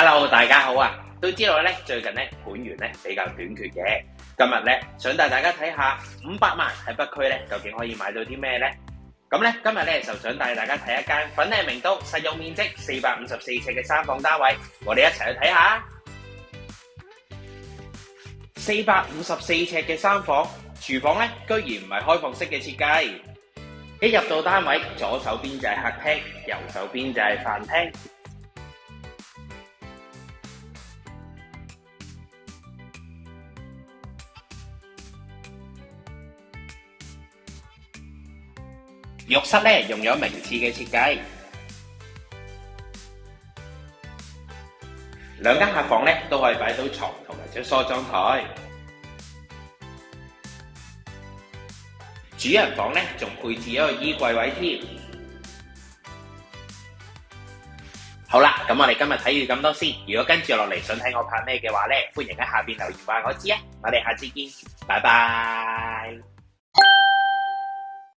Hello，大家好啊！都知道咧，最近咧盤源咧比較短缺嘅。今日咧想帶大家睇下500萬喺北區咧究竟可以買到啲咩咧？咁咧今日咧就想帶大家睇一間粉嶺名都實用面積454尺嘅3房單位，我哋一齊去睇下。454尺嘅3房，廚房咧居然唔係開放式嘅設計。一入到單位，左手邊就係客廳，右手邊就係飯廳。浴室咧用咗明廁嘅設計，兩間客房咧都可以擺到床同埋張梳妝台。主人房咧仲配置一個衣櫃位添。好啦，咁我哋今日睇完咁多先。如果跟住落嚟想睇我拍咩嘅話咧，歡迎喺下邊留言話我知啊。我哋下次見，拜拜。